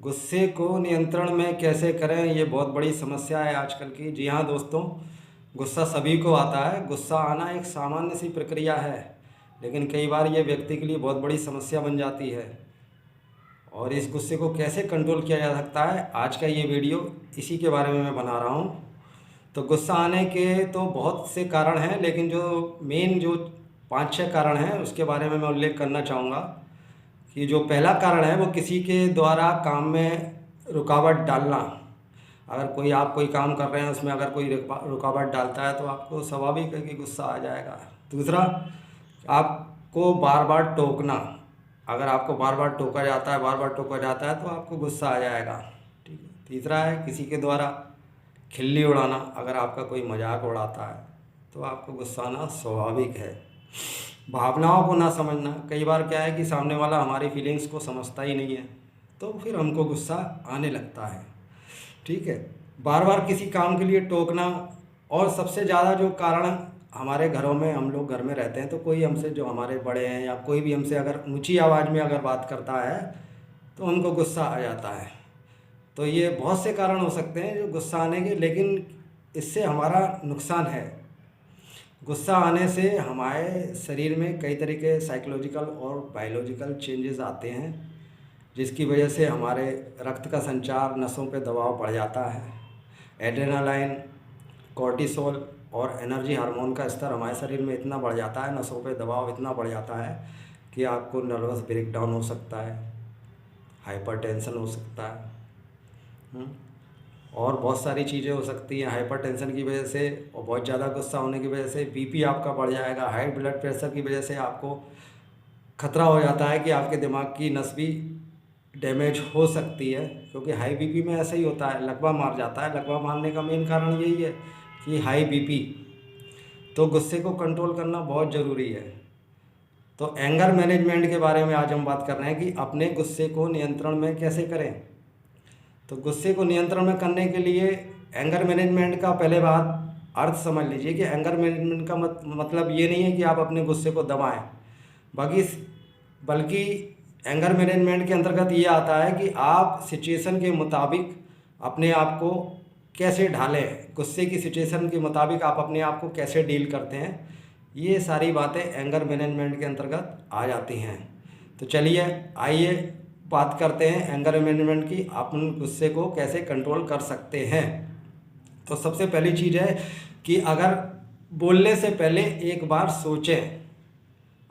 गुस्से को नियंत्रण में कैसे करें, ये बहुत बड़ी समस्या है आजकल की। जी हाँ दोस्तों, गुस्सा सभी को आता है। गुस्सा आना एक सामान्य सी प्रक्रिया है, लेकिन कई बार ये व्यक्ति के लिए बहुत बड़ी समस्या बन जाती है। और इस गुस्से को कैसे कंट्रोल किया जा सकता है, आज का ये वीडियो इसी के बारे में मैं बना रहा हूँ। तो गुस्सा आने के तो बहुत से कारण हैं, लेकिन जो मेन जो 5-6 कारण हैं उसके बारे में मैं उल्लेख करना चाहूँगा। कि जो पहला कारण है वो किसी के द्वारा काम में रुकावट डालना। अगर कोई आप कोई काम कर रहे हैं, उसमें अगर कोई रुकावट डालता है तो आपको स्वाभाविक है कि गुस्सा आ जाएगा। दूसरा, आपको बार बार टोकना। अगर आपको बार बार टोका जाता है, बार बार टोका जाता है तो आपको गुस्सा आ जाएगा। ठीक है। तीसरा है किसी के द्वारा खिल्ली उड़ाना। अगर आपका कोई मजाक उड़ाता है तो आपको गुस्सा आना स्वाभाविक है। भावनाओं को ना समझना। कई बार क्या है कि सामने वाला हमारी फीलिंग्स को समझता ही नहीं है, तो फिर हमको गुस्सा आने लगता है। ठीक है। बार बार किसी काम के लिए टोकना। और सबसे ज़्यादा जो कारण, हमारे घरों में, हम लोग घर में रहते हैं तो कोई हमसे, जो हमारे बड़े हैं या कोई भी हमसे अगर ऊंची आवाज़ में अगर बात करता है तो हमको गुस्सा आ जाता है। तो ये बहुत से कारण हो सकते हैं जो गुस्सा आने के, लेकिन इससे हमारा नुकसान है। गुस्सा आने से हमारे शरीर में कई तरीके साइकोलॉजिकल और बायोलॉजिकल चेंजेस आते हैं, जिसकी वजह से हमारे रक्त का संचार, नसों पे दबाव बढ़ जाता है। एड्रेनालाइन, कॉर्टिसोल और एनर्जी हार्मोन का स्तर हमारे शरीर में इतना बढ़ जाता है, नसों पे दबाव इतना बढ़ जाता है कि आपको नर्वस ब्रेकडाउन हो सकता है, हाइपरटेंशन हो सकता है। और बहुत सारी चीज़ें हो सकती हैं हाइपरटेंशन की वजह से, और बहुत ज़्यादा गुस्सा होने की वजह से बीपी आपका बढ़ जाएगा। हाई ब्लड प्रेशर की वजह से आपको खतरा हो जाता है कि आपके दिमाग की नस भी डैमेज हो सकती है, क्योंकि हाई बीपी में ऐसा ही होता है, लकवा मार जाता है। लकवा मारने का मेन कारण यही है कि हाई बीपी। तो गुस्से को कंट्रोल करना बहुत ज़रूरी है। तो एंगर मैनेजमेंट के बारे में आज हम बात कर रहे हैं कि अपने गुस्से को नियंत्रण में कैसे करें। तो गुस्से को नियंत्रण में करने के लिए एंगर मैनेजमेंट का पहले बात अर्थ समझ लीजिए कि एंगर मैनेजमेंट का मतलब ये नहीं है कि आप अपने गुस्से को दबाएं, बल्कि एंगर मैनेजमेंट के अंतर्गत ये आता है कि आप सिचुएशन के मुताबिक अपने आप को कैसे ढालें, गुस्से की सिचुएशन के मुताबिक आप अपने आप को कैसे डील करते हैं। ये सारी बातें एंगर मैनेजमेंट के अंतर्गत आ जाती हैं। तो चलिए आइए बात करते हैं एंगर मैनेजमेंट की, अपन गुस्से को कैसे कंट्रोल कर सकते हैं। तो सबसे पहली चीज़ है कि अगर बोलने से पहले एक बार सोचें।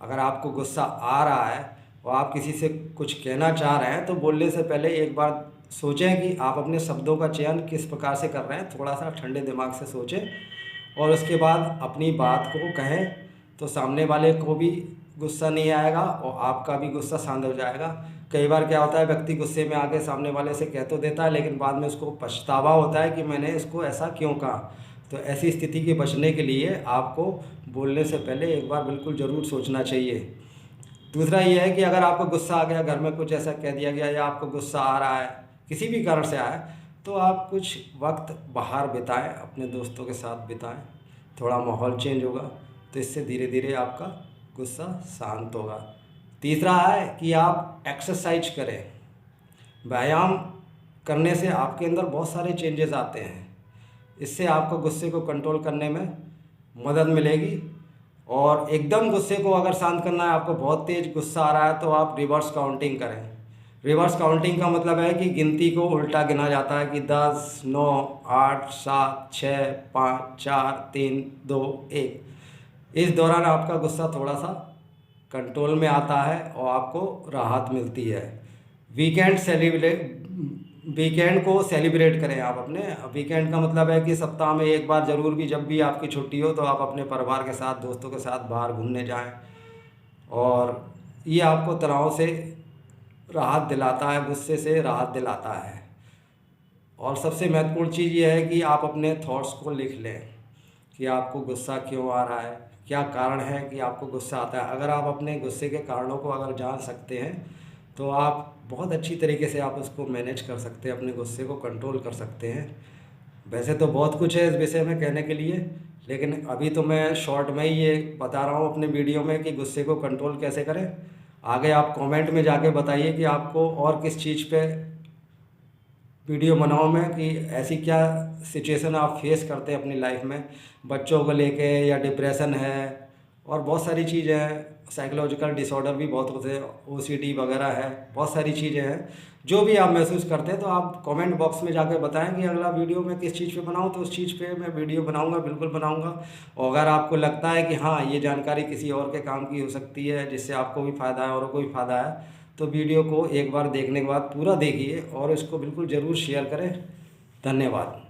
अगर आपको गुस्सा आ रहा है और आप किसी से कुछ कहना चाह रहे हैं तो बोलने से पहले एक बार सोचें कि आप अपने शब्दों का चयन किस प्रकार से कर रहे हैं। थोड़ा सा ठंडे दिमाग से सोचें और उसके बाद अपनी बात को कहें, तो सामने वाले को भी गुस्सा नहीं आएगा और आपका भी गुस्सा शांत हो जाएगा। कई बार क्या होता है, व्यक्ति गुस्से में आके सामने वाले से कह तो देता है, लेकिन बाद में उसको पछतावा होता है कि मैंने इसको ऐसा क्यों कहा। तो ऐसी स्थिति के बचने के लिए आपको बोलने से पहले एक बार बिल्कुल ज़रूर सोचना चाहिए। दूसरा ये है कि अगर आपको गुस्सा आ गया, घर में कुछ ऐसा कह दिया गया या आपको गुस्सा आ रहा है, किसी भी कारण से आया, तो आप कुछ वक्त बाहर बिताएं, अपने दोस्तों के साथ बिताएं। थोड़ा माहौल चेंज होगा तो इससे धीरे धीरे आपका गुस्सा शांत होगा। तीसरा है कि आप एक्सरसाइज करें। व्यायाम करने से आपके अंदर बहुत सारे चेंजेस आते हैं। इससे आपको गुस्से को कंट्रोल करने में मदद मिलेगी। और एकदम गुस्से को अगर शांत करना है, आपको बहुत तेज़ गुस्सा आ रहा है, तो आप रिवर्स काउंटिंग करें। रिवर्स काउंटिंग का मतलब है कि गिनती को उल्टा गिना जाता है कि 10, 9, 8, 7, 6, 5, 4, 3, 2, 1। इस दौरान आपका गुस्सा थोड़ा सा कंट्रोल में आता है और आपको राहत मिलती है। वीकेंड को सेलिब्रेट करें आप अपने। वीकेंड का मतलब है कि सप्ताह में एक बार ज़रूर भी, जब भी आपकी छुट्टी हो, तो आप अपने परिवार के साथ, दोस्तों के साथ बाहर घूमने जाएं। और ये आपको तनाव से राहत दिलाता है, गुस्से से राहत दिलाता है। और सबसे महत्वपूर्ण चीज़ ये है कि आप अपने थॉट्स को लिख लें कि आपको गुस्सा क्यों आ रहा है, क्या कारण है कि आपको गुस्सा आता है। अगर आप अपने गुस्से के कारणों को अगर जान सकते हैं तो आप बहुत अच्छी तरीके से आप उसको मैनेज कर सकते हैं, अपने गुस्से को कंट्रोल कर सकते हैं। वैसे तो बहुत कुछ है इस विषय में कहने के लिए, लेकिन अभी तो मैं शॉर्ट में ही ये बता रहा हूँ अपने वीडियो में कि गुस्से को कंट्रोल कैसे करें। आगे आप कमेंट में जाके बताइए कि आपको और किस चीज़ पे वीडियो बनाऊँ मैं कि ऐसी क्या सिचुएशन आप फेस करते हैं अपनी लाइफ में, बच्चों को लेके या डिप्रेशन है और बहुत सारी चीज़ें हैं, साइकोलॉजिकल डिसऑर्डर भी बहुत होते हैं, ओसीडी वगैरह है, बहुत सारी चीज़ें हैं। जो भी आप महसूस करते हैं तो आप कमेंट बॉक्स में जाकर बताएं कि अगला वीडियो मैं किस चीज़ पे बनाऊं, तो उस चीज़ पे मैं वीडियो बनाऊंगा, बिल्कुल बनाऊंगा। और अगर आपको लगता है कि हाँ ये जानकारी किसी और के काम की हो सकती है, जिससे आपको भी फ़ायदा है और को भी फ़ायदा है, तो वीडियो को एक बार देखने के बाद पूरा देखिए और इसको बिल्कुल ज़रूर शेयर करें। धन्यवाद।